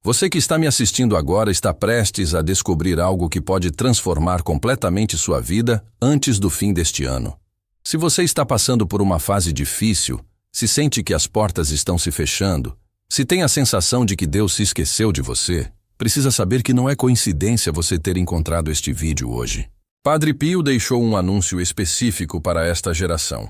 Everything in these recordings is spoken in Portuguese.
Você que está me assistindo agora está prestes a descobrir algo que pode transformar completamente sua vida antes do fim deste ano. Se você está passando por uma fase difícil, se sente que as portas estão se fechando, se tem a sensação de que Deus se esqueceu de você, precisa saber que não é coincidência você ter encontrado este vídeo hoje. Padre Pio deixou um anúncio específico para esta geração.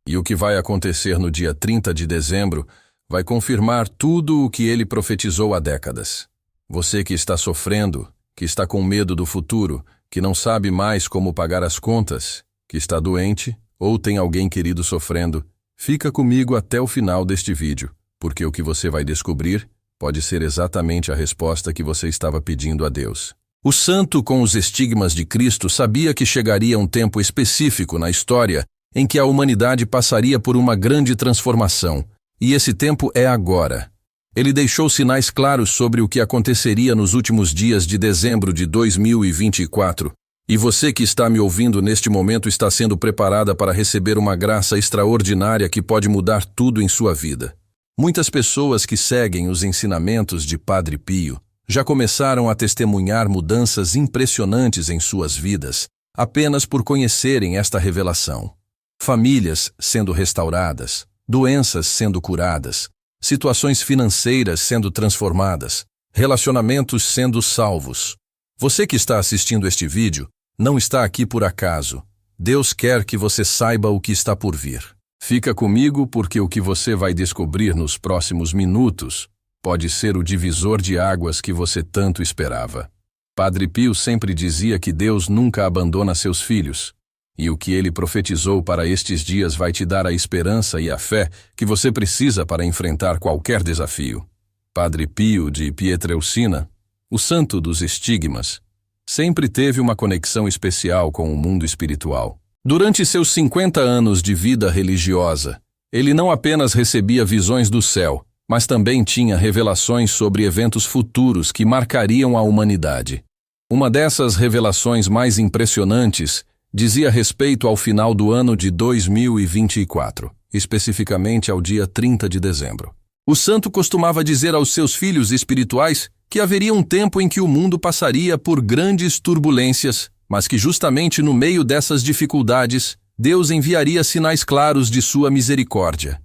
E o que vai acontecer no dia 30 de dezembro vai confirmar tudo o que ele profetizou há décadas. Você que está sofrendo, que está com medo do futuro, que não sabe mais como pagar as contas, que está doente ou tem alguém querido sofrendo, fica comigo até o final deste vídeo, porque o que você vai descobrir pode ser exatamente a resposta que você estava pedindo a Deus. O santo com os estigmas de Cristo sabia que chegaria um tempo específico na história em que a humanidade passaria por uma grande transformação, e esse tempo é agora. Ele deixou sinais claros sobre o que aconteceria nos últimos dias de dezembro de 2024, e você que está me ouvindo neste momento está sendo preparada para receber uma graça extraordinária que pode mudar tudo em sua vida. Muitas pessoas que seguem os ensinamentos de Padre Pio já começaram a testemunhar mudanças impressionantes em suas vidas, apenas por conhecerem esta revelação. Famílias sendo restauradas, doenças sendo curadas, situações financeiras sendo transformadas, relacionamentos sendo salvos. Você que está assistindo este vídeo não está aqui por acaso. Deus quer que você saiba o que está por vir. Fica comigo porque o que você vai descobrir nos próximos minutos pode ser o divisor de águas que você tanto esperava. Padre Pio sempre dizia que Deus nunca abandona seus filhos. E o que ele profetizou para estes dias vai te dar a esperança e a fé que você precisa para enfrentar qualquer desafio. Padre Pio de Pietrelcina, o santo dos estigmas, sempre teve uma conexão especial com o mundo espiritual. Durante seus 50 anos de vida religiosa, ele não apenas recebia visões do céu, mas também tinha revelações sobre eventos futuros que marcariam a humanidade. Uma dessas revelações mais impressionantes dizia respeito ao final do ano de 2024, especificamente ao dia 30 de dezembro. O santo costumava dizer aos seus filhos espirituais que haveria um tempo em que o mundo passaria por grandes turbulências, mas que justamente no meio dessas dificuldades, Deus enviaria sinais claros de sua misericórdia.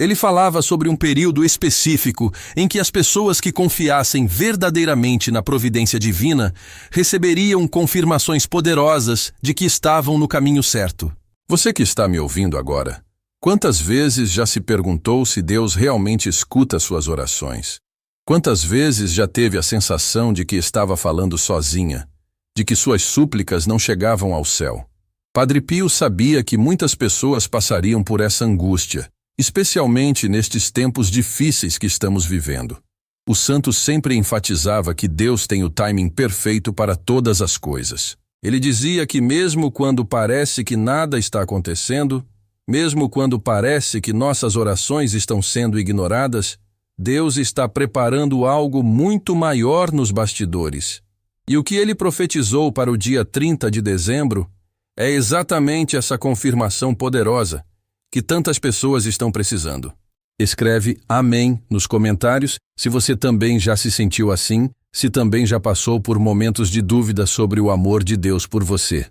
Ele falava sobre um período específico em que as pessoas que confiassem verdadeiramente na providência divina receberiam confirmações poderosas de que estavam no caminho certo. Você que está me ouvindo agora, quantas vezes já se perguntou se Deus realmente escuta suas orações? Quantas vezes já teve a sensação de que estava falando sozinha, de que suas súplicas não chegavam ao céu? Padre Pio sabia que muitas pessoas passariam por essa angústia, especialmente nestes tempos difíceis que estamos vivendo. O santo sempre enfatizava que Deus tem o timing perfeito para todas as coisas. Ele dizia que mesmo quando parece que nada está acontecendo, mesmo quando parece que nossas orações estão sendo ignoradas, Deus está preparando algo muito maior nos bastidores. E o que ele profetizou para o dia 30 de dezembro é exatamente essa confirmação poderosa que tantas pessoas estão precisando. Escreve Amém nos comentários se você também já se sentiu assim, se também já passou por momentos de dúvida sobre o amor de Deus por você.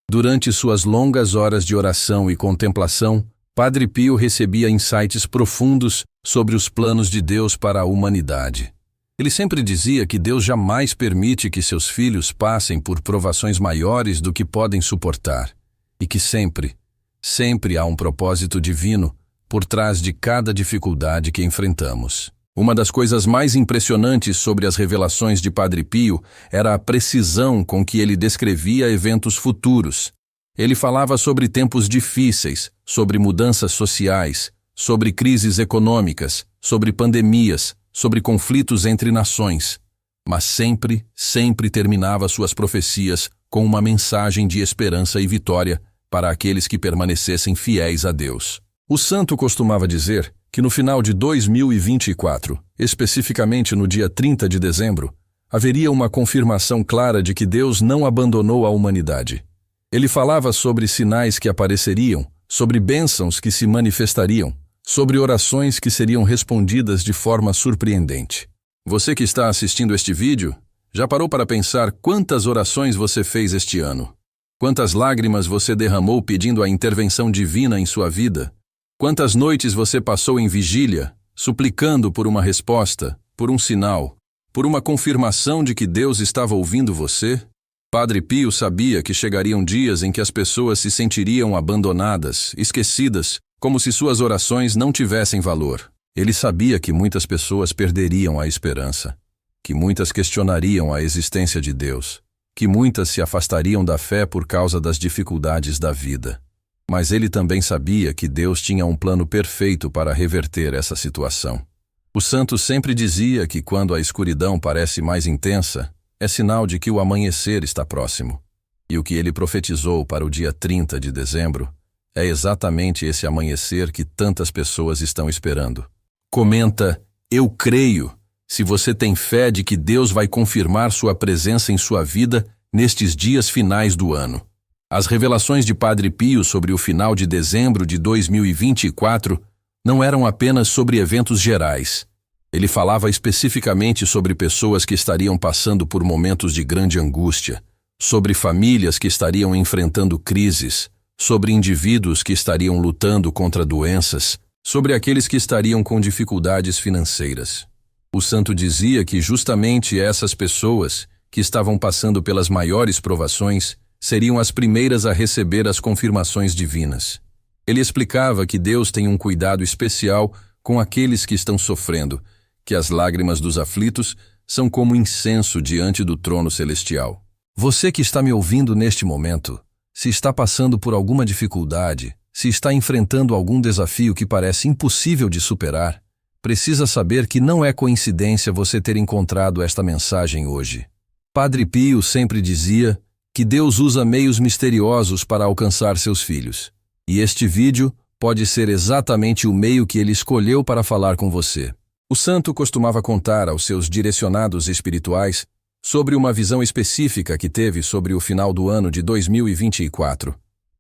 Durante suas longas horas de oração e contemplação, Padre Pio recebia insights profundos sobre os planos de Deus para a humanidade. Ele sempre dizia que Deus jamais permite que seus filhos passem por provações maiores do que podem suportar, e que sempre há um propósito divino por trás de cada dificuldade que enfrentamos. Uma das coisas mais impressionantes sobre as revelações de Padre Pio era a precisão com que ele descrevia eventos futuros. Ele falava sobre tempos difíceis, sobre mudanças sociais, sobre crises econômicas, sobre pandemias, sobre conflitos entre nações. Mas sempre terminava suas profecias com uma mensagem de esperança e vitória para aqueles que permanecessem fiéis a Deus. O santo costumava dizer que no final de 2024, especificamente no dia 30 de dezembro, haveria uma confirmação clara de que Deus não abandonou a humanidade. Ele falava sobre sinais que apareceriam, sobre bênçãos que se manifestariam, sobre orações que seriam respondidas de forma surpreendente. Você que está assistindo este vídeo, já parou para pensar quantas orações você fez este ano? Quantas lágrimas você derramou pedindo a intervenção divina em sua vida? Quantas noites você passou em vigília, suplicando por uma resposta, por um sinal, por uma confirmação de que Deus estava ouvindo você? Padre Pio sabia que chegariam dias em que as pessoas se sentiriam abandonadas, esquecidas, como se suas orações não tivessem valor. Ele sabia que muitas pessoas perderiam a esperança, que muitas questionariam a existência de Deus, que muitas se afastariam da fé por causa das dificuldades da vida. Mas ele também sabia que Deus tinha um plano perfeito para reverter essa situação. O santo sempre dizia que quando a escuridão parece mais intensa, é sinal de que o amanhecer está próximo. E o que ele profetizou para o dia 30 de dezembro é exatamente esse amanhecer que tantas pessoas estão esperando. Comenta: eu creio, se você tem fé de que Deus vai confirmar sua presença em sua vida nestes dias finais do ano. As revelações de Padre Pio sobre o final de dezembro de 2024 não eram apenas sobre eventos gerais. Ele falava especificamente sobre pessoas que estariam passando por momentos de grande angústia, sobre famílias que estariam enfrentando crises, sobre indivíduos que estariam lutando contra doenças, sobre aqueles que estariam com dificuldades financeiras. O santo dizia que justamente essas pessoas, que estavam passando pelas maiores provações, seriam as primeiras a receber as confirmações divinas. Ele explicava que Deus tem um cuidado especial com aqueles que estão sofrendo, que as lágrimas dos aflitos são como incenso diante do trono celestial. Você que está me ouvindo neste momento, se está passando por alguma dificuldade, se está enfrentando algum desafio que parece impossível de superar, precisa saber que não é coincidência você ter encontrado esta mensagem hoje. Padre Pio sempre dizia que Deus usa meios misteriosos para alcançar seus filhos. E este vídeo pode ser exatamente o meio que ele escolheu para falar com você. O santo costumava contar aos seus direcionados espirituais sobre uma visão específica que teve sobre o final do ano de 2024.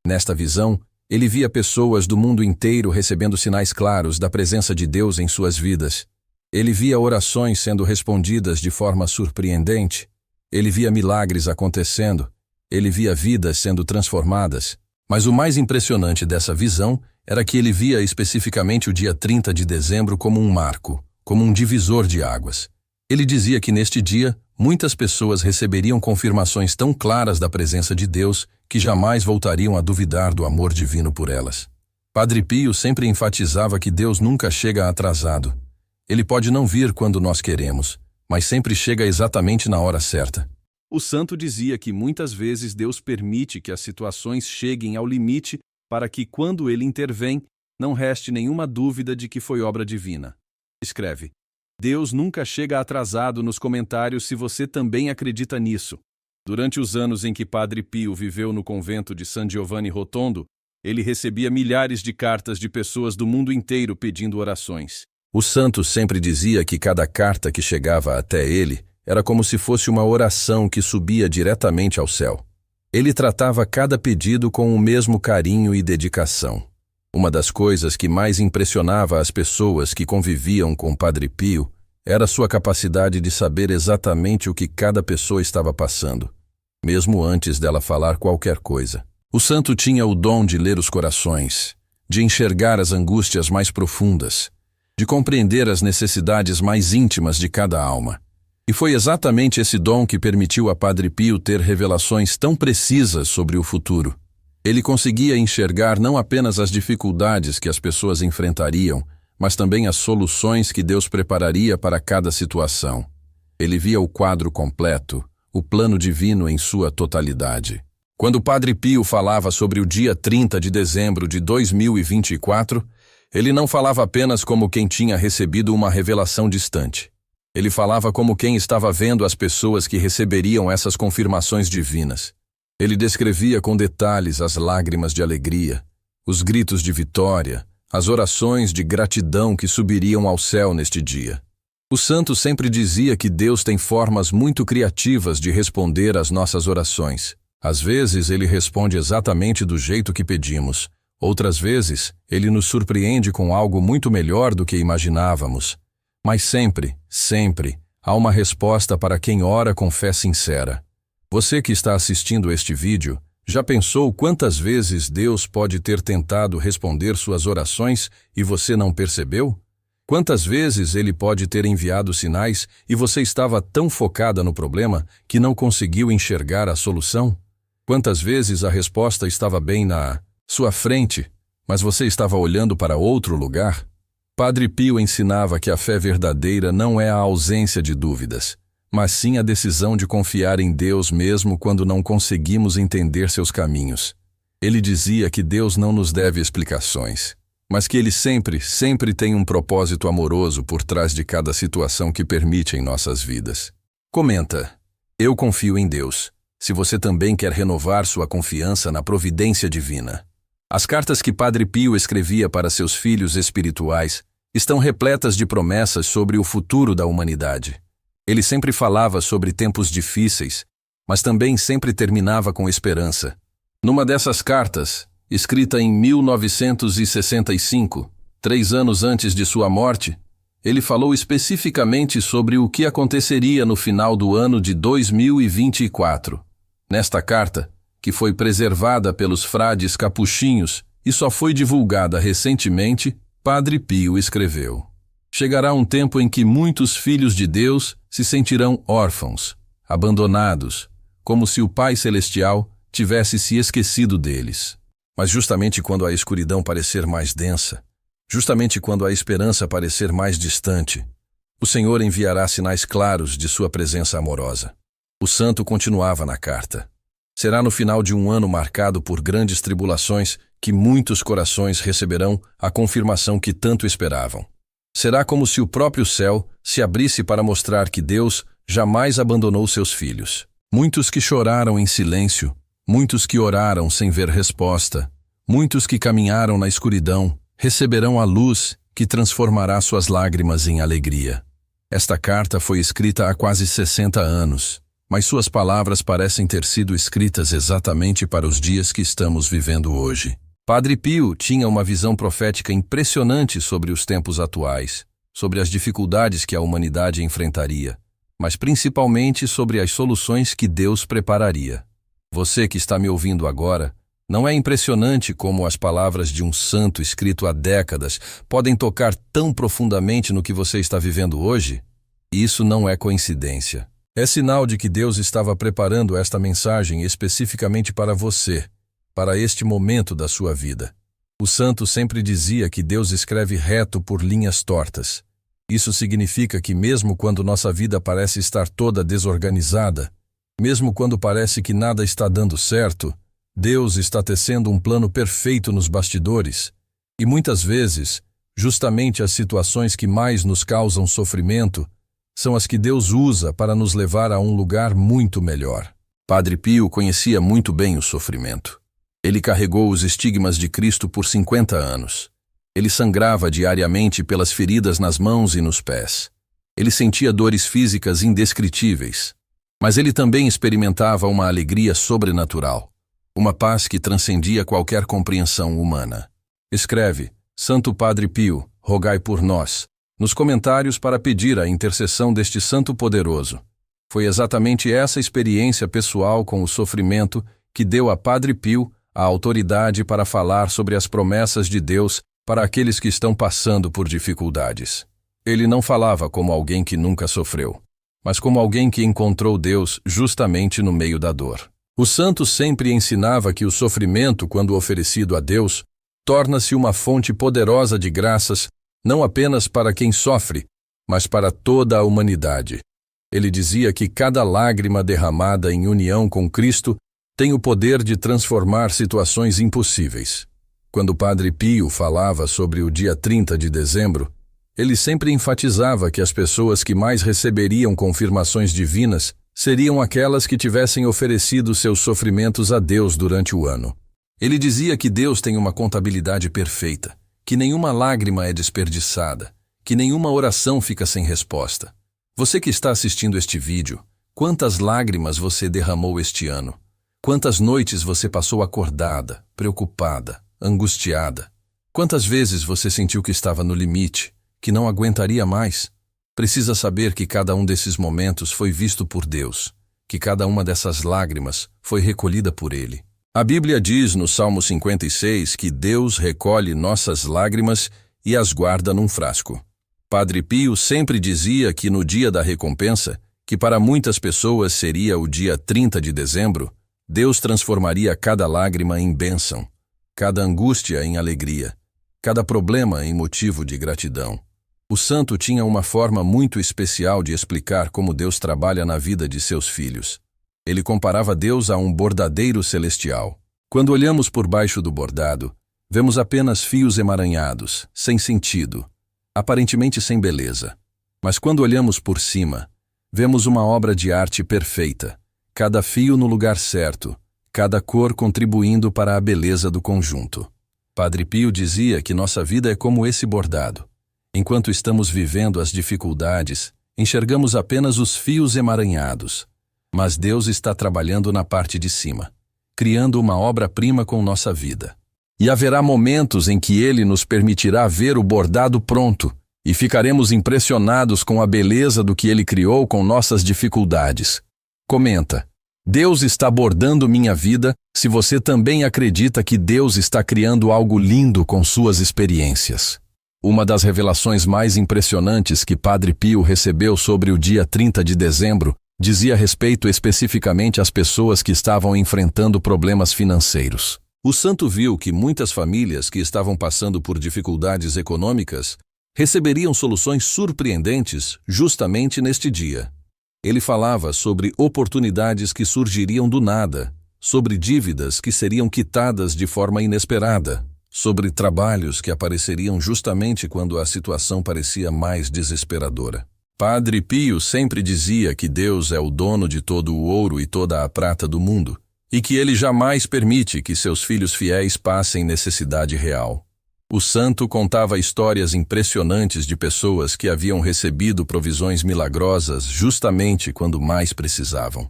Nesta visão, ele via pessoas do mundo inteiro recebendo sinais claros da presença de Deus em suas vidas. Ele via orações sendo respondidas de forma surpreendente. Ele via milagres acontecendo. Ele via vidas sendo transformadas. Mas o mais impressionante dessa visão era que ele via especificamente o dia 30 de dezembro como um marco, como um divisor de águas. Ele dizia que neste dia, muitas pessoas receberiam confirmações tão claras da presença de Deus que jamais voltariam a duvidar do amor divino por elas. Padre Pio sempre enfatizava que Deus nunca chega atrasado. Ele pode não vir quando nós queremos, mas sempre chega exatamente na hora certa. O santo dizia que muitas vezes Deus permite que as situações cheguem ao limite para que, quando ele intervém, não reste nenhuma dúvida de que foi obra divina. Escreve: Deus nunca chega atrasado nos comentários se você também acredita nisso. Durante os anos em que Padre Pio viveu no convento de San Giovanni Rotondo, ele recebia milhares de cartas de pessoas do mundo inteiro pedindo orações. O santo sempre dizia que cada carta que chegava até ele era como se fosse uma oração que subia diretamente ao céu. Ele tratava cada pedido com o mesmo carinho e dedicação. Uma das coisas que mais impressionava as pessoas que conviviam com Padre Pio era sua capacidade de saber exatamente o que cada pessoa estava passando, mesmo antes dela falar qualquer coisa. O santo tinha o dom de ler os corações, de enxergar as angústias mais profundas, de compreender as necessidades mais íntimas de cada alma. E foi exatamente esse dom que permitiu a Padre Pio ter revelações tão precisas sobre o futuro. Ele conseguia enxergar não apenas as dificuldades que as pessoas enfrentariam, mas também as soluções que Deus prepararia para cada situação. Ele via o quadro completo, o plano divino em sua totalidade. Quando Padre Pio falava sobre o dia 30 de dezembro de 2024, ele não falava apenas como quem tinha recebido uma revelação distante. Ele falava como quem estava vendo as pessoas que receberiam essas confirmações divinas. Ele descrevia com detalhes as lágrimas de alegria, os gritos de vitória, as orações de gratidão que subiriam ao céu neste dia. O santo sempre dizia que Deus tem formas muito criativas de responder às nossas orações. Às vezes ele responde exatamente do jeito que pedimos. Outras vezes ele nos surpreende com algo muito melhor do que imaginávamos. Mas sempre, Há uma resposta para quem ora com fé sincera. Você que está assistindo este vídeo, já pensou quantas vezes Deus pode ter tentado responder suas orações e você não percebeu? Quantas vezes Ele pode ter enviado sinais e você estava tão focada no problema que não conseguiu enxergar a solução? Quantas vezes a resposta estava bem na sua frente, mas você estava olhando para outro lugar? Padre Pio ensinava que a fé verdadeira não é a ausência de dúvidas, mas sim a decisão de confiar em Deus mesmo quando não conseguimos entender seus caminhos. Ele dizia que Deus não nos deve explicações, mas que Ele sempre tem um propósito amoroso por trás de cada situação que permite em nossas vidas. Comenta: eu confio em Deus, se você também quer renovar sua confiança na providência divina. As cartas que Padre Pio escrevia para seus filhos espirituais estão repletas de promessas sobre o futuro da humanidade. Ele sempre falava sobre tempos difíceis, mas também sempre terminava com esperança. Numa dessas cartas, escrita em 1965, 3 anos antes de sua morte, ele falou especificamente sobre o que aconteceria no final do ano de 2024. Nesta carta, que foi preservada pelos frades capuchinhos e só foi divulgada recentemente, Padre Pio escreveu: chegará um tempo em que muitos filhos de Deus se sentirão órfãos, abandonados, como se o Pai Celestial tivesse se esquecido deles. Mas justamente quando a escuridão parecer mais densa, justamente quando a esperança parecer mais distante, o Senhor enviará sinais claros de sua presença amorosa. O santo continuava na carta: será no final de um ano marcado por grandes tribulações que muitos corações receberão a confirmação que tanto esperavam. Será como se o próprio céu se abrisse para mostrar que Deus jamais abandonou seus filhos. Muitos que choraram em silêncio, muitos que oraram sem ver resposta, muitos que caminharam na escuridão, receberão a luz que transformará suas lágrimas em alegria. Esta carta foi escrita há quase 60 anos. Mas suas palavras parecem ter sido escritas exatamente para os dias que estamos vivendo hoje. Padre Pio tinha uma visão profética impressionante sobre os tempos atuais, sobre as dificuldades que a humanidade enfrentaria, mas principalmente sobre as soluções que Deus prepararia. Você que está me ouvindo agora, não é impressionante como as palavras de um santo escrito há décadas podem tocar tão profundamente no que você está vivendo hoje? Isso não é coincidência. É sinal de que Deus estava preparando esta mensagem especificamente para você, para este momento da sua vida. O santo sempre dizia que Deus escreve reto por linhas tortas. Isso significa que mesmo quando nossa vida parece estar toda desorganizada, mesmo quando parece que nada está dando certo, Deus está tecendo um plano perfeito nos bastidores. E muitas vezes, justamente as situações que mais nos causam sofrimento são as que Deus usa para nos levar a um lugar muito melhor. Padre Pio conhecia muito bem o sofrimento. Ele carregou os estigmas de Cristo por 50 anos. Ele sangrava diariamente pelas feridas nas mãos e nos pés. Ele sentia dores físicas indescritíveis. Mas ele também experimentava uma alegria sobrenatural, uma paz que transcendia qualquer compreensão humana. Escreve: Santo Padre Pio, rogai por nós, nos comentários para pedir a intercessão deste santo poderoso. Foi exatamente essa experiência pessoal com o sofrimento que deu a Padre Pio a autoridade para falar sobre as promessas de Deus para aqueles que estão passando por dificuldades. Ele não falava como alguém que nunca sofreu, mas como alguém que encontrou Deus justamente no meio da dor. O santo sempre ensinava que o sofrimento, quando oferecido a Deus, torna-se uma fonte poderosa de graças não apenas para quem sofre, mas para toda a humanidade. Ele dizia que cada lágrima derramada em união com Cristo tem o poder de transformar situações impossíveis. Quando Padre Pio falava sobre o dia 30 de dezembro, ele sempre enfatizava que as pessoas que mais receberiam confirmações divinas seriam aquelas que tivessem oferecido seus sofrimentos a Deus durante o ano. Ele dizia que Deus tem uma contabilidade perfeita, que nenhuma lágrima é desperdiçada, que nenhuma oração fica sem resposta. Você que está assistindo este vídeo, quantas lágrimas você derramou este ano? Quantas noites você passou acordada, preocupada, angustiada? Quantas vezes você sentiu que estava no limite, que não aguentaria mais? Precisa saber que cada um desses momentos foi visto por Deus, que cada uma dessas lágrimas foi recolhida por Ele. A Bíblia diz no Salmo 56 que Deus recolhe nossas lágrimas e as guarda num frasco. Padre Pio sempre dizia que no dia da recompensa, que para muitas pessoas seria o dia 30 de dezembro, Deus transformaria cada lágrima em bênção, cada angústia em alegria, cada problema em motivo de gratidão. O santo tinha uma forma muito especial de explicar como Deus trabalha na vida de seus filhos. Ele comparava Deus a um bordadeiro celestial. Quando olhamos por baixo do bordado, vemos apenas fios emaranhados, sem sentido, aparentemente sem beleza. Mas quando olhamos por cima, vemos uma obra de arte perfeita, cada fio no lugar certo, cada cor contribuindo para a beleza do conjunto. Padre Pio dizia que nossa vida é como esse bordado. Enquanto estamos vivendo as dificuldades, enxergamos apenas os fios emaranhados. Mas Deus está trabalhando na parte de cima, criando uma obra-prima com nossa vida. E haverá momentos em que Ele nos permitirá ver o bordado pronto, e ficaremos impressionados com a beleza do que Ele criou com nossas dificuldades. Comenta: Deus está bordando minha vida se você também acredita que Deus está criando algo lindo com suas experiências. Uma das revelações mais impressionantes que Padre Pio recebeu sobre o dia 30 de dezembro dizia respeito especificamente às pessoas que estavam enfrentando problemas financeiros. O santo viu que muitas famílias que estavam passando por dificuldades econômicas receberiam soluções surpreendentes justamente neste dia. Ele falava sobre oportunidades que surgiriam do nada, sobre dívidas que seriam quitadas de forma inesperada, sobre trabalhos que apareceriam justamente quando a situação parecia mais desesperadora. Padre Pio sempre dizia que Deus é o dono de todo o ouro e toda a prata do mundo, e que Ele jamais permite que seus filhos fiéis passem necessidade real. O santo contava histórias impressionantes de pessoas que haviam recebido provisões milagrosas justamente quando mais precisavam.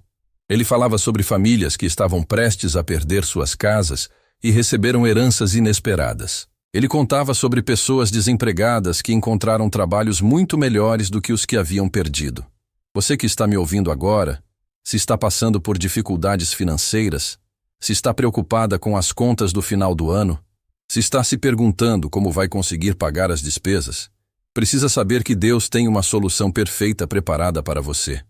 Ele falava sobre famílias que estavam prestes a perder suas casas e receberam heranças inesperadas. Ele contava sobre pessoas desempregadas que encontraram trabalhos muito melhores do que os que haviam perdido. Você que está me ouvindo agora, se está passando por dificuldades financeiras, se está preocupada com as contas do final do ano, se está se perguntando como vai conseguir pagar as despesas, precisa saber que Deus tem uma solução perfeita preparada para você.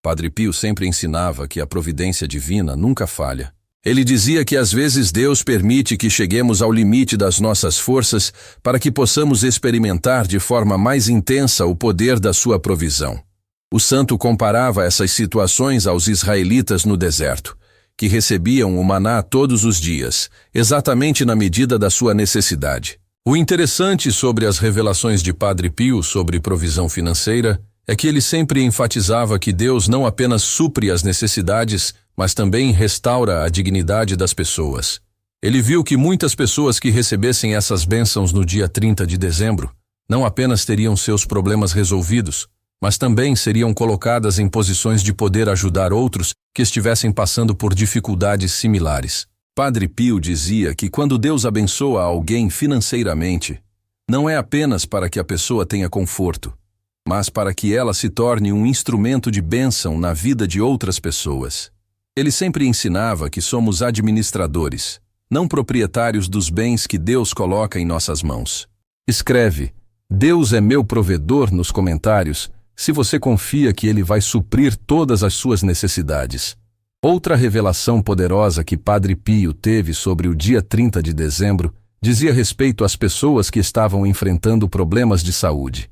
Padre Pio sempre ensinava que a providência divina nunca falha. Ele dizia que às vezes Deus permite que cheguemos ao limite das nossas forças para que possamos experimentar de forma mais intensa o poder da sua provisão. O santo comparava essas situações aos israelitas no deserto, que recebiam o maná todos os dias, exatamente na medida da sua necessidade. O interessante sobre as revelações de Padre Pio sobre provisão financeira é que ele sempre enfatizava que Deus não apenas supre as necessidades, mas também restaura a dignidade das pessoas. Ele viu que muitas pessoas que recebessem essas bênçãos no dia 30 de dezembro não apenas teriam seus problemas resolvidos, mas também seriam colocadas em posições de poder ajudar outros que estivessem passando por dificuldades similares. Padre Pio dizia que quando Deus abençoa alguém financeiramente, não é apenas para que a pessoa tenha conforto, mas para que ela se torne um instrumento de bênção na vida de outras pessoas. Ele sempre ensinava que somos administradores, não proprietários dos bens que Deus coloca em nossas mãos. Escreve: Deus é meu provedor nos comentários, se você confia que Ele vai suprir todas as suas necessidades. Outra revelação poderosa que Padre Pio teve sobre o dia 30 de dezembro dizia respeito às pessoas que estavam enfrentando problemas de saúde.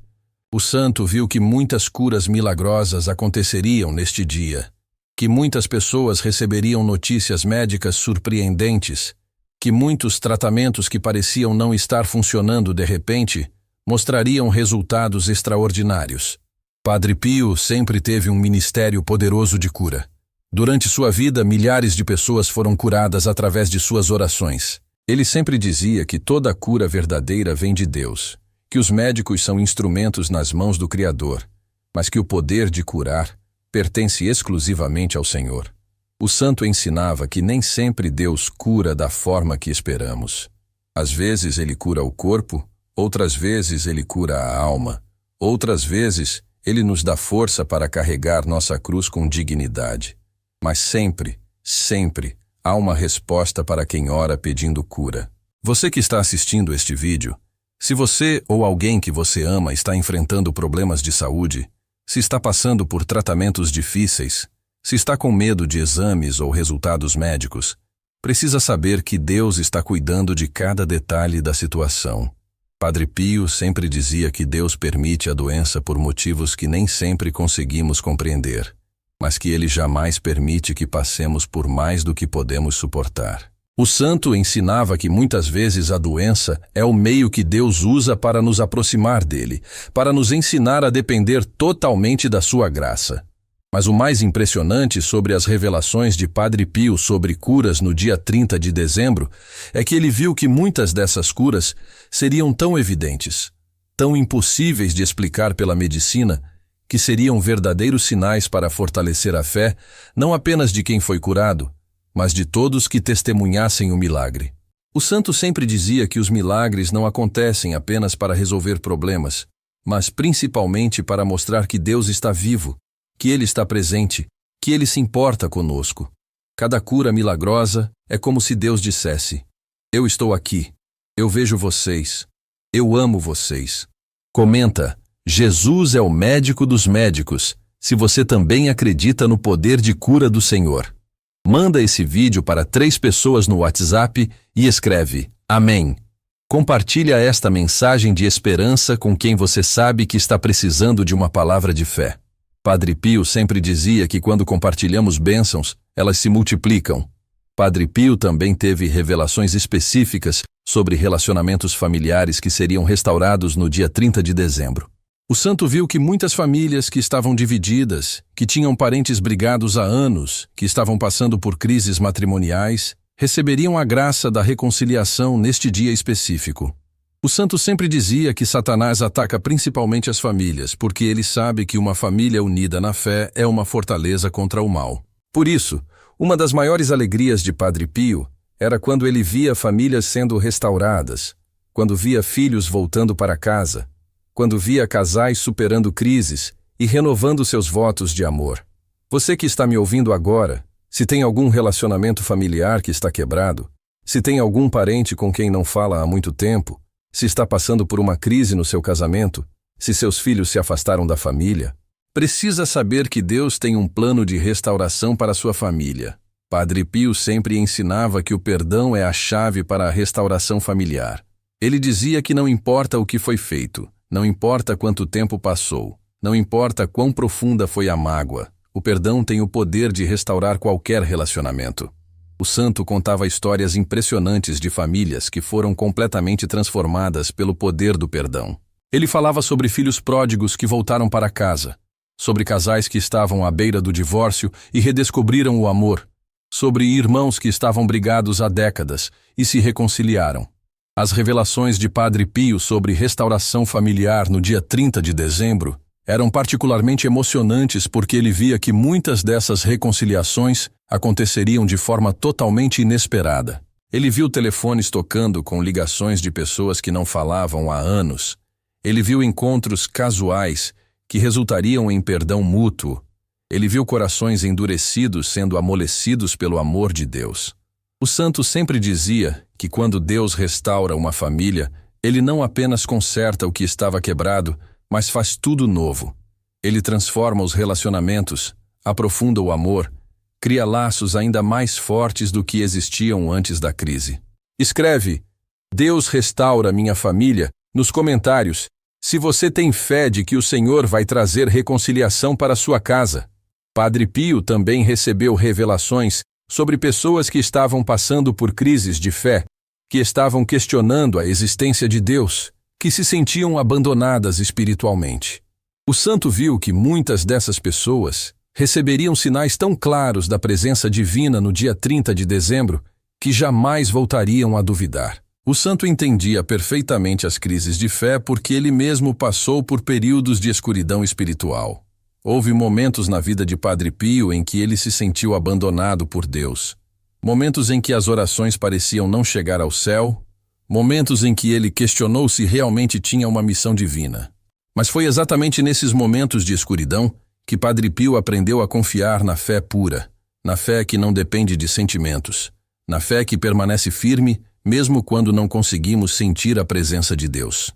O santo viu que muitas curas milagrosas aconteceriam neste dia, que muitas pessoas receberiam notícias médicas surpreendentes, que muitos tratamentos que pareciam não estar funcionando de repente mostrariam resultados extraordinários. Padre Pio sempre teve um ministério poderoso de cura. Durante sua vida, milhares de pessoas foram curadas através de suas orações. Ele sempre dizia que toda cura verdadeira vem de Deus, que os médicos são instrumentos nas mãos do Criador, mas que o poder de curar pertence exclusivamente ao Senhor. O santo ensinava que nem sempre Deus cura da forma que esperamos. Às vezes Ele cura o corpo, outras vezes Ele cura a alma, outras vezes Ele nos dá força para carregar nossa cruz com dignidade. Mas sempre, sempre, há uma resposta para quem ora pedindo cura. Você que está assistindo este vídeo, se você ou alguém que você ama está enfrentando problemas de saúde, se está passando por tratamentos difíceis, se está com medo de exames ou resultados médicos, precisa saber que Deus está cuidando de cada detalhe da situação. Padre Pio sempre dizia que Deus permite a doença por motivos que nem sempre conseguimos compreender, mas que Ele jamais permite que passemos por mais do que podemos suportar. O santo ensinava que muitas vezes a doença é o meio que Deus usa para nos aproximar dele, para nos ensinar a depender totalmente da sua graça. Mas o mais impressionante sobre as revelações de Padre Pio sobre curas no dia 30 de dezembro é que ele viu que muitas dessas curas seriam tão evidentes, tão impossíveis de explicar pela medicina, que seriam verdadeiros sinais para fortalecer a fé, não apenas de quem foi curado, mas de todos que testemunhassem o milagre. O santo sempre dizia que os milagres não acontecem apenas para resolver problemas, mas principalmente para mostrar que Deus está vivo, que Ele está presente, que Ele se importa conosco. Cada cura milagrosa é como se Deus dissesse: eu estou aqui, eu vejo vocês, eu amo vocês. Comenta: Jesus é o médico dos médicos, se você também acredita no poder de cura do Senhor. Manda esse vídeo para 3 pessoas no WhatsApp e escreve Amém. Compartilha esta mensagem de esperança com quem você sabe que está precisando de uma palavra de fé. Padre Pio sempre dizia que quando compartilhamos bênçãos, elas se multiplicam. Padre Pio também teve revelações específicas sobre relacionamentos familiares que seriam restaurados no dia 30 de dezembro. O santo viu que muitas famílias que estavam divididas, que tinham parentes brigados há anos, que estavam passando por crises matrimoniais, receberiam a graça da reconciliação neste dia específico. O santo sempre dizia que Satanás ataca principalmente as famílias, porque ele sabe que uma família unida na fé é uma fortaleza contra o mal. Por isso, uma das maiores alegrias de Padre Pio era quando ele via famílias sendo restauradas, quando via filhos voltando para casa, quando via casais superando crises e renovando seus votos de amor. Você que está me ouvindo agora, se tem algum relacionamento familiar que está quebrado, se tem algum parente com quem não fala há muito tempo, se está passando por uma crise no seu casamento, se seus filhos se afastaram da família, precisa saber que Deus tem um plano de restauração para sua família. Padre Pio sempre ensinava que o perdão é a chave para a restauração familiar. Ele dizia que não importa o que foi feito, não importa quanto tempo passou, não importa quão profunda foi a mágoa, o perdão tem o poder de restaurar qualquer relacionamento. O santo contava histórias impressionantes de famílias que foram completamente transformadas pelo poder do perdão. Ele falava sobre filhos pródigos que voltaram para casa, sobre casais que estavam à beira do divórcio e redescobriram o amor, sobre irmãos que estavam brigados há décadas e se reconciliaram. As revelações de Padre Pio sobre restauração familiar no dia 30 de dezembro eram particularmente emocionantes porque ele via que muitas dessas reconciliações aconteceriam de forma totalmente inesperada. Ele viu telefones tocando com ligações de pessoas que não falavam há anos. Ele viu encontros casuais que resultariam em perdão mútuo. Ele viu corações endurecidos sendo amolecidos pelo amor de Deus. O santo sempre dizia que quando Deus restaura uma família, Ele não apenas conserta o que estava quebrado, mas faz tudo novo. Ele transforma os relacionamentos, aprofunda o amor, cria laços ainda mais fortes do que existiam antes da crise. Escreve: Deus restaura minha família nos comentários, se você tem fé de que o Senhor vai trazer reconciliação para sua casa. Padre Pio também recebeu revelações sobre pessoas que estavam passando por crises de fé, que estavam questionando a existência de Deus, que se sentiam abandonadas espiritualmente. O santo viu que muitas dessas pessoas receberiam sinais tão claros da presença divina no dia 30 de dezembro que jamais voltariam a duvidar. O santo entendia perfeitamente as crises de fé porque ele mesmo passou por períodos de escuridão espiritual. Houve momentos na vida de Padre Pio em que ele se sentiu abandonado por Deus. Momentos em que as orações pareciam não chegar ao céu. Momentos em que ele questionou se realmente tinha uma missão divina. Mas foi exatamente nesses momentos de escuridão que Padre Pio aprendeu a confiar na fé pura, na fé que não depende de sentimentos, na fé que permanece firme mesmo quando não conseguimos sentir a presença de Deus.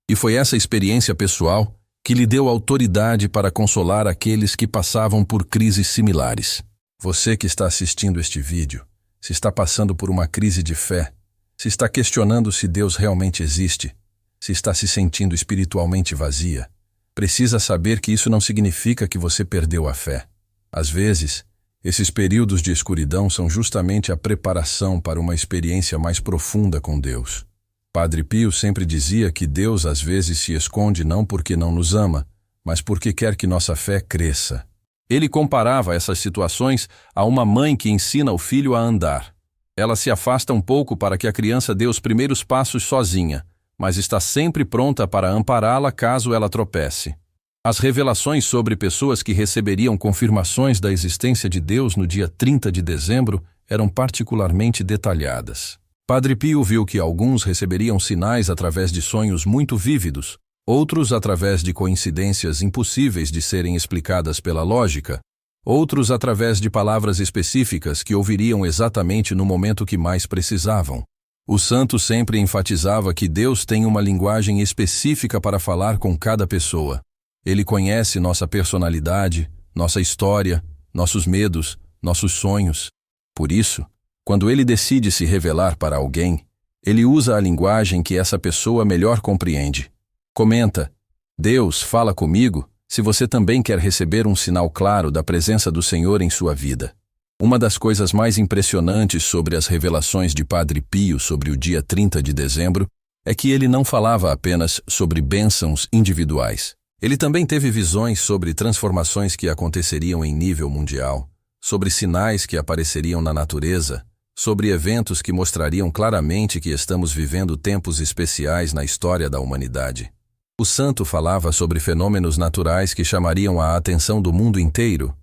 E foi essa experiência pessoal que lhe deu autoridade para consolar aqueles que passavam por crises similares. Você que está assistindo este vídeo, se está passando por uma crise de fé, se está questionando se Deus realmente existe, se está se sentindo espiritualmente vazia, precisa saber que isso não significa que você perdeu a fé. Às vezes, esses períodos de escuridão são justamente a preparação para uma experiência mais profunda com Deus. Padre Pio sempre dizia que Deus às vezes se esconde não porque não nos ama, mas porque quer que nossa fé cresça. Ele comparava essas situações a uma mãe que ensina o filho a andar. Ela se afasta um pouco para que a criança dê os primeiros passos sozinha, mas está sempre pronta para ampará-la caso ela tropece. As revelações sobre pessoas que receberiam confirmações da existência de Deus no dia 30 de dezembro eram particularmente detalhadas. Padre Pio viu que alguns receberiam sinais através de sonhos muito vívidos, outros através de coincidências impossíveis de serem explicadas pela lógica, outros através de palavras específicas que ouviriam exatamente no momento que mais precisavam. O santo sempre enfatizava que Deus tem uma linguagem específica para falar com cada pessoa. Ele conhece nossa personalidade, nossa história, nossos medos, nossos sonhos. Por isso, quando ele decide se revelar para alguém, ele usa a linguagem que essa pessoa melhor compreende. Comenta: Deus fala comigo se você também quer receber um sinal claro da presença do Senhor em sua vida. Uma das coisas mais impressionantes sobre as revelações de Padre Pio sobre o dia 30 de dezembro é que ele não falava apenas sobre bênçãos individuais. Ele também teve visões sobre transformações que aconteceriam em nível mundial, sobre sinais que apareceriam na natureza, sobre eventos que mostrariam claramente que estamos vivendo tempos especiais na história da humanidade. O santo falava sobre fenômenos naturais que chamariam a atenção do mundo inteiro,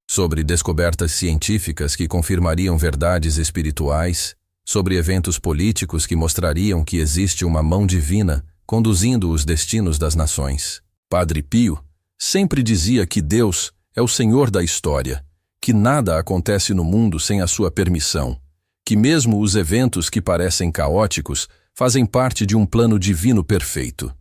sobre descobertas científicas que confirmariam verdades espirituais, sobre eventos políticos que mostrariam que existe uma mão divina conduzindo os destinos das nações. Padre Pio sempre dizia que Deus é o Senhor da história, que nada acontece no mundo sem a sua permissão, que mesmo os eventos que parecem caóticos fazem parte de um plano divino perfeito.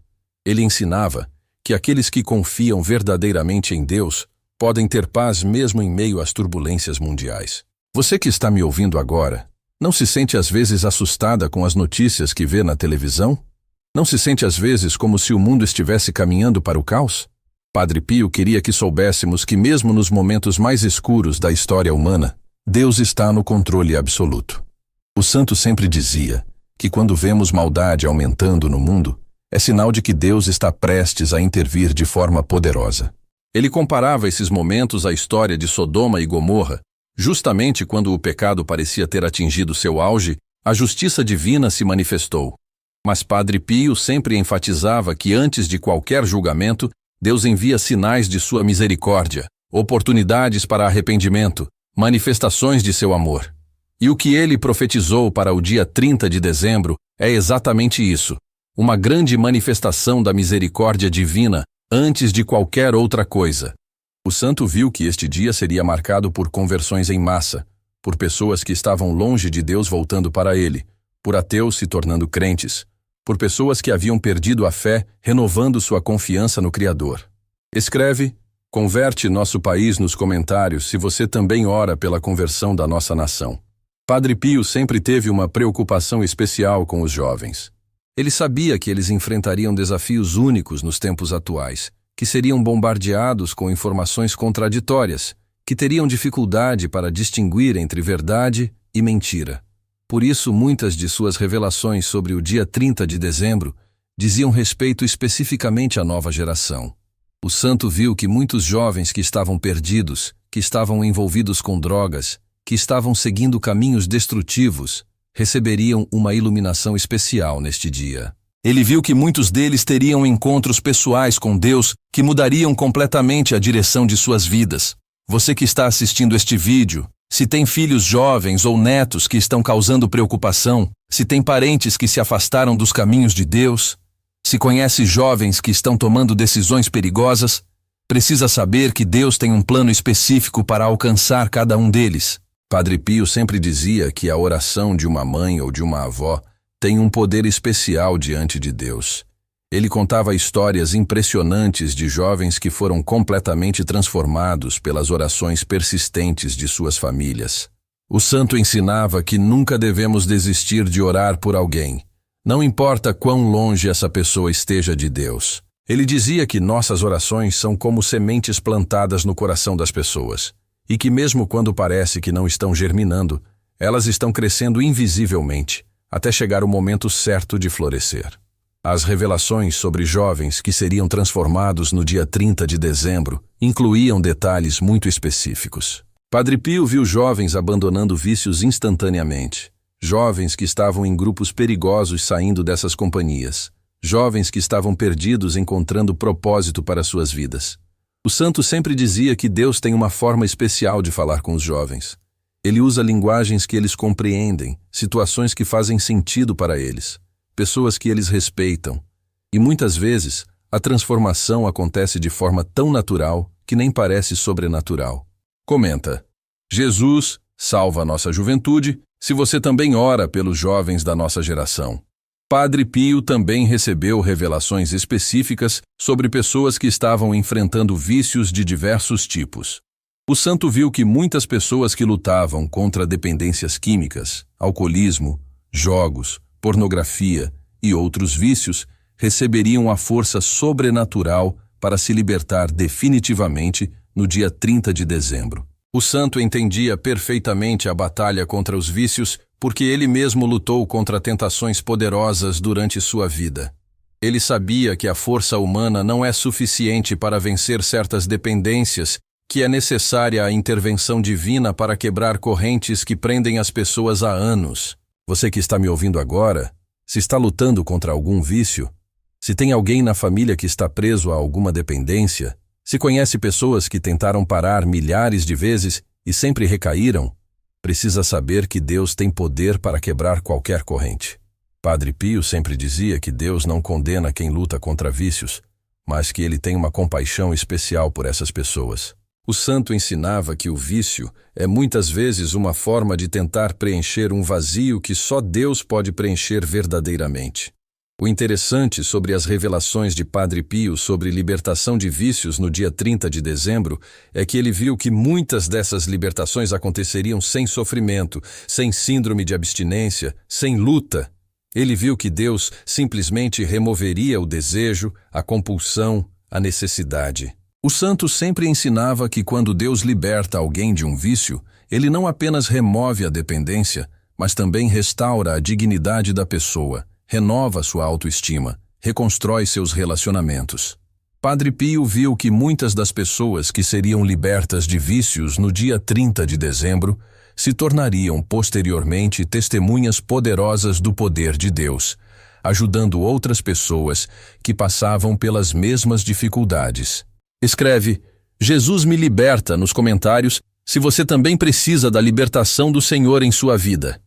Ele ensinava que aqueles que confiam verdadeiramente em Deus podem ter paz mesmo em meio às turbulências mundiais. Você que está me ouvindo agora, não se sente às vezes assustada com as notícias que vê na televisão? Não se sente às vezes como se o mundo estivesse caminhando para o caos? Padre Pio queria que soubéssemos que mesmo nos momentos mais escuros da história humana, Deus está no controle absoluto. O santo sempre dizia que quando vemos maldade aumentando no mundo, é sinal de que Deus está prestes a intervir de forma poderosa. Ele comparava esses momentos à história de Sodoma e Gomorra. Justamente quando o pecado parecia ter atingido seu auge, a justiça divina se manifestou. Mas Padre Pio sempre enfatizava que antes de qualquer julgamento, Deus envia sinais de sua misericórdia, oportunidades para arrependimento, manifestações de seu amor. E o que ele profetizou para o dia 30 de dezembro é exatamente isso, uma grande manifestação da misericórdia divina antes de qualquer outra coisa. O santo viu que este dia seria marcado por conversões em massa, por pessoas que estavam longe de Deus voltando para ele, por ateus se tornando crentes, por pessoas que haviam perdido a fé renovando sua confiança no Criador. Escreve: Converte nosso país nos comentários se você também ora pela conversão da nossa nação. Padre Pio sempre teve uma preocupação especial com os jovens. Ele sabia que eles enfrentariam desafios únicos nos tempos atuais, que seriam bombardeados com informações contraditórias, que teriam dificuldade para distinguir entre verdade e mentira. Por isso, muitas de suas revelações sobre o dia 30 de dezembro diziam respeito especificamente à nova geração. O santo viu que muitos jovens que estavam perdidos, que estavam envolvidos com drogas, que estavam seguindo caminhos destrutivos, receberiam uma iluminação especial neste dia. Ele viu que muitos deles teriam encontros pessoais com Deus que mudariam completamente a direção de suas vidas. Você que está assistindo este vídeo, se tem filhos jovens ou netos que estão causando preocupação, se tem parentes que se afastaram dos caminhos de Deus, Se conhece jovens que estão tomando decisões perigosas, precisa saber que Deus tem um plano específico para alcançar cada um deles. Padre Pio sempre dizia que a oração de uma mãe ou de uma avó tem um poder especial diante de Deus. Ele contava histórias impressionantes de jovens que foram completamente transformados pelas orações persistentes de suas famílias. O santo ensinava que nunca devemos desistir de orar por alguém, não importa quão longe essa pessoa esteja de Deus. Ele dizia que nossas orações são como sementes plantadas no coração das pessoas, e que mesmo quando parece que não estão germinando, elas estão crescendo invisivelmente, até chegar o momento certo de florescer. As revelações sobre jovens que seriam transformados no dia 30 de dezembro incluíam detalhes muito específicos. Padre Pio viu jovens abandonando vícios instantaneamente, jovens que estavam em grupos perigosos saindo dessas companhias, jovens que estavam perdidos encontrando propósito para suas vidas. O santo sempre dizia que Deus tem uma forma especial de falar com os jovens. Ele usa linguagens que eles compreendem, situações que fazem sentido para eles, pessoas que eles respeitam. E muitas vezes, a transformação acontece de forma tão natural que nem parece sobrenatural. Comenta: Jesus salva a nossa juventude se você também ora pelos jovens da nossa geração. Padre Pio também recebeu revelações específicas sobre pessoas que estavam enfrentando vícios de diversos tipos. O santo viu que muitas pessoas que lutavam contra dependências químicas, alcoolismo, jogos, pornografia e outros vícios receberiam a força sobrenatural para se libertar definitivamente no dia 30 de dezembro. O santo entendia perfeitamente a batalha contra os vícios porque ele mesmo lutou contra tentações poderosas durante sua vida. Ele sabia que a força humana não é suficiente para vencer certas dependências, que é necessária a intervenção divina para quebrar correntes que prendem as pessoas há anos. Você que está me ouvindo agora, se está lutando contra algum vício, se tem alguém na família que está preso a alguma dependência, se conhece pessoas que tentaram parar milhares de vezes e sempre recaíram, precisa saber que Deus tem poder para quebrar qualquer corrente. Padre Pio sempre dizia que Deus não condena quem luta contra vícios, mas que ele tem uma compaixão especial por essas pessoas. O santo ensinava que o vício é muitas vezes uma forma de tentar preencher um vazio que só Deus pode preencher verdadeiramente. O interessante sobre as revelações de Padre Pio sobre libertação de vícios no dia 30 de dezembro é que ele viu que muitas dessas libertações aconteceriam sem sofrimento, sem síndrome de abstinência, sem luta. Ele viu que Deus simplesmente removeria o desejo, a compulsão, a necessidade. O santo sempre ensinava que quando Deus liberta alguém de um vício, ele não apenas remove a dependência, mas também restaura a dignidade da pessoa, renova sua autoestima, reconstrói seus relacionamentos. Padre Pio viu que muitas das pessoas que seriam libertas de vícios no dia 30 de dezembro se tornariam posteriormente testemunhas poderosas do poder de Deus, ajudando outras pessoas que passavam pelas mesmas dificuldades. Escreve: Jesus me liberta nos comentários se você também precisa da libertação do Senhor em sua vida.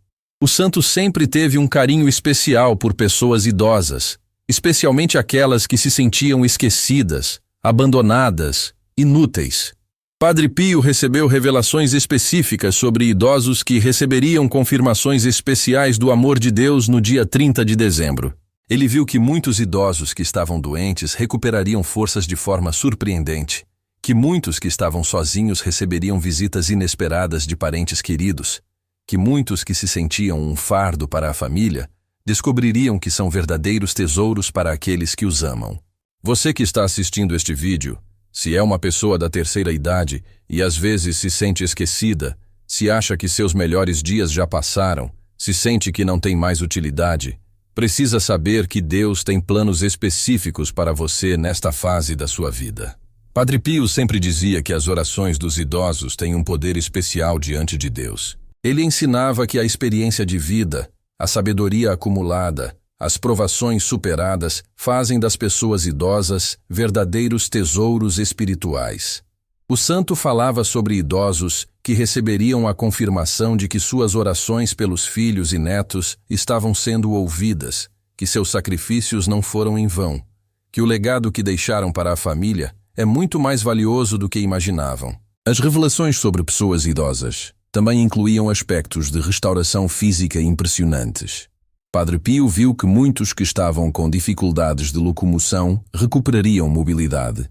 O santo sempre teve um carinho especial por pessoas idosas, especialmente aquelas que se sentiam esquecidas, abandonadas, inúteis. Padre Pio recebeu revelações específicas sobre idosos que receberiam confirmações especiais do amor de Deus no dia 30 de dezembro. Ele viu que muitos idosos que estavam doentes recuperariam forças de forma surpreendente, que muitos que estavam sozinhos receberiam visitas inesperadas de parentes queridos, que muitos que se sentiam um fardo para a família descobririam que são verdadeiros tesouros para aqueles que os amam. Você que está assistindo este vídeo, se é uma pessoa da terceira idade e às vezes se sente esquecida, se acha que seus melhores dias já passaram, se sente que não tem mais utilidade, precisa saber que Deus tem planos específicos para você nesta fase da sua vida. Padre Pio sempre dizia que as orações dos idosos têm um poder especial diante de Deus. Ele ensinava que a experiência de vida, a sabedoria acumulada, as provações superadas fazem das pessoas idosas verdadeiros tesouros espirituais. O santo falava sobre idosos que receberiam a confirmação de que suas orações pelos filhos e netos estavam sendo ouvidas, que seus sacrifícios não foram em vão, que o legado que deixaram para a família é muito mais valioso do que imaginavam. As revelações sobre pessoas idosas também incluíam aspectos de restauração física impressionantes. Padre Pio viu que muitos que estavam com dificuldades de locomoção recuperariam mobilidade,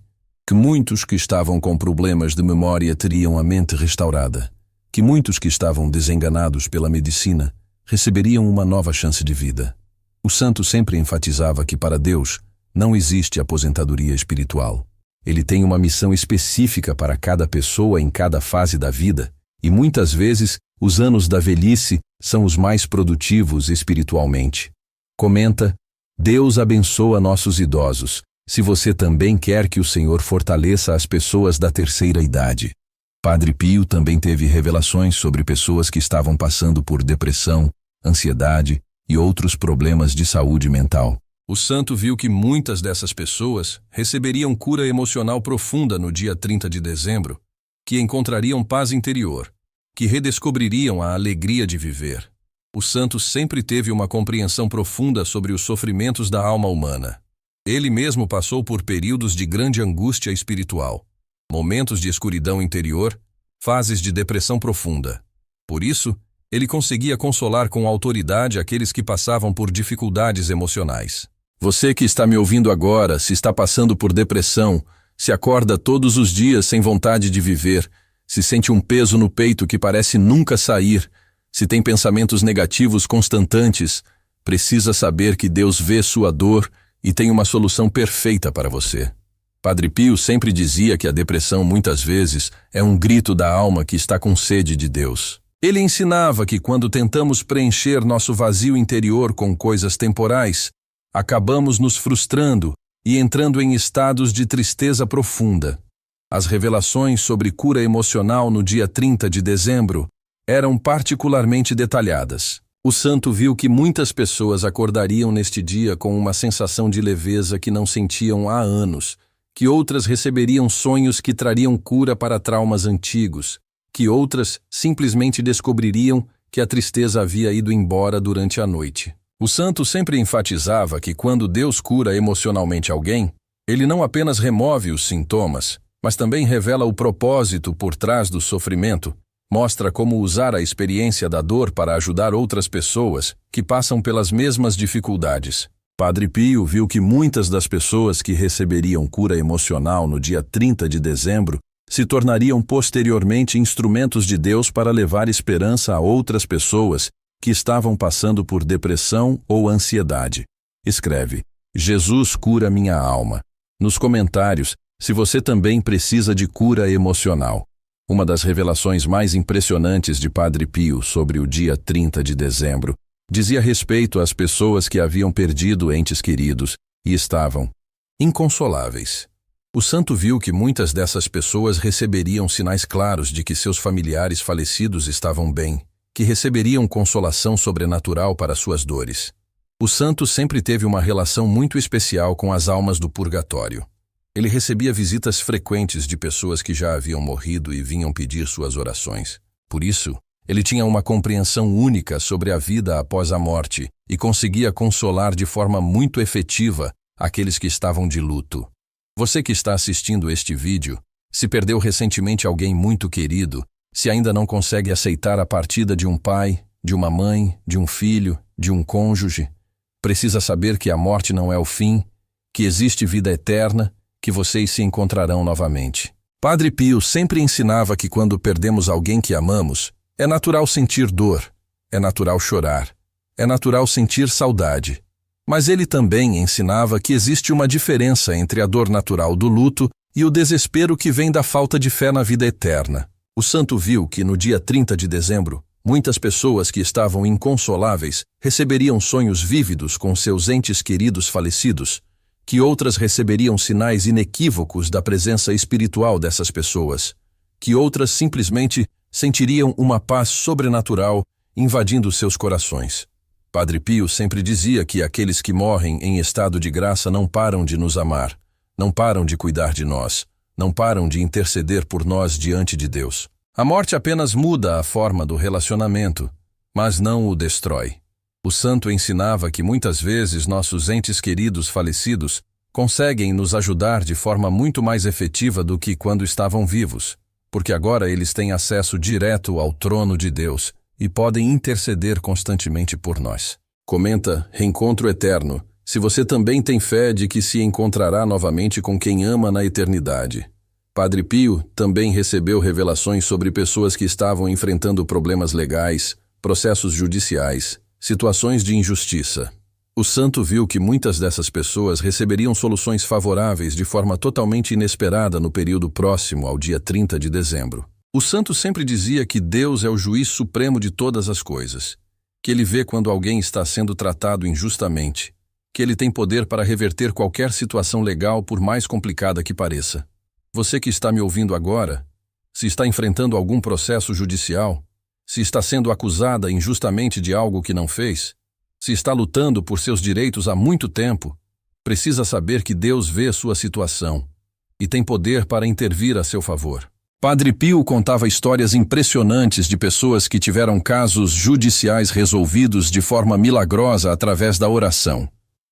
que muitos que estavam com problemas de memória teriam a mente restaurada, que muitos que estavam desenganados pela medicina receberiam uma nova chance de vida. O santo sempre enfatizava que para Deus não existe aposentadoria espiritual. Ele tem uma missão específica para cada pessoa em cada fase da vida, e muitas vezes os anos da velhice são os mais produtivos espiritualmente. Comenta: Deus abençoa nossos idosos, se você também quer que o Senhor fortaleça as pessoas da terceira idade. Padre Pio também teve revelações sobre pessoas que estavam passando por depressão, ansiedade e outros problemas de saúde mental. O santo viu que muitas dessas pessoas receberiam cura emocional profunda no dia 30 de dezembro, que encontrariam paz interior, que redescobririam a alegria de viver. O santo sempre teve uma compreensão profunda sobre os sofrimentos da alma humana. Ele mesmo passou por períodos de grande angústia espiritual, momentos de escuridão interior, fases de depressão profunda. Por isso, ele conseguia consolar com autoridade aqueles que passavam por dificuldades emocionais. Você que está me ouvindo agora, se está passando por depressão, se acorda todos os dias sem vontade de viver, se sente um peso no peito que parece nunca sair, se tem pensamentos negativos constantes, precisa saber que Deus vê sua dor e tem uma solução perfeita para você. Padre Pio sempre dizia que a depressão muitas vezes é um grito da alma que está com sede de Deus. Ele ensinava que quando tentamos preencher nosso vazio interior com coisas temporais, acabamos nos frustrando e entrando em estados de tristeza profunda. As revelações sobre cura emocional no dia 30 de dezembro eram particularmente detalhadas. O santo viu que muitas pessoas acordariam neste dia com uma sensação de leveza que não sentiam há anos, que outras receberiam sonhos que trariam cura para traumas antigos, que outras simplesmente descobririam que a tristeza havia ido embora durante a noite. O santo sempre enfatizava que quando Deus cura emocionalmente alguém, ele não apenas remove os sintomas, mas também revela o propósito por trás do sofrimento, mostra como usar a experiência da dor para ajudar outras pessoas que passam pelas mesmas dificuldades. Padre Pio viu que muitas das pessoas que receberiam cura emocional no dia 30 de dezembro se tornariam posteriormente instrumentos de Deus para levar esperança a outras pessoas que estavam passando por depressão ou ansiedade. Escreve: Jesus cura minha alma. Nos comentários, se você também precisa de cura emocional. Uma das revelações mais impressionantes de Padre Pio sobre o dia 30 de dezembro dizia respeito às pessoas que haviam perdido entes queridos e estavam inconsoláveis. O santo viu que muitas dessas pessoas receberiam sinais claros de que seus familiares falecidos estavam bem, que receberiam consolação sobrenatural para suas dores. O santo sempre teve uma relação muito especial com as almas do purgatório. Ele recebia visitas frequentes de pessoas que já haviam morrido e vinham pedir suas orações. Por isso, ele tinha uma compreensão única sobre a vida após a morte e conseguia consolar de forma muito efetiva aqueles que estavam de luto. Você que está assistindo este vídeo, se perdeu recentemente alguém muito querido, se ainda não consegue aceitar a partida de um pai, de uma mãe, de um filho, de um cônjuge, precisa saber que a morte não é o fim, que existe vida eterna, que vocês se encontrarão novamente. Padre Pio sempre ensinava que quando perdemos alguém que amamos, é natural sentir dor, é natural chorar, é natural sentir saudade. Mas ele também ensinava que existe uma diferença entre a dor natural do luto e o desespero que vem da falta de fé na vida eterna. O santo viu que no dia 30 de dezembro, muitas pessoas que estavam inconsoláveis receberiam sonhos vívidos com seus entes queridos falecidos, que outras receberiam sinais inequívocos da presença espiritual dessas pessoas, que outras simplesmente sentiriam uma paz sobrenatural invadindo seus corações. Padre Pio sempre dizia que aqueles que morrem em estado de graça não param de nos amar, não param de cuidar de nós, não param de interceder por nós diante de Deus. A morte apenas muda a forma do relacionamento, mas não o destrói. O santo ensinava que muitas vezes nossos entes queridos falecidos conseguem nos ajudar de forma muito mais efetiva do que quando estavam vivos, porque agora eles têm acesso direto ao trono de Deus e podem interceder constantemente por nós. Comenta Reencontro Eterno, se você também tem fé de que se encontrará novamente com quem ama na eternidade. Padre Pio também recebeu revelações sobre pessoas que estavam enfrentando problemas legais, processos judiciais, situações de injustiça. O santo viu que muitas dessas pessoas receberiam soluções favoráveis de forma totalmente inesperada no período próximo ao dia 30 de dezembro. O santo sempre dizia que Deus é o juiz supremo de todas as coisas, que ele vê quando alguém está sendo tratado injustamente, que ele tem poder para reverter qualquer situação legal por mais complicada que pareça. Você que está me ouvindo agora, se está enfrentando algum processo judicial, se está sendo acusada injustamente de algo que não fez, se está lutando por seus direitos há muito tempo, precisa saber que Deus vê sua situação e tem poder para intervir a seu favor. Padre Pio contava histórias impressionantes de pessoas que tiveram casos judiciais resolvidos de forma milagrosa através da oração.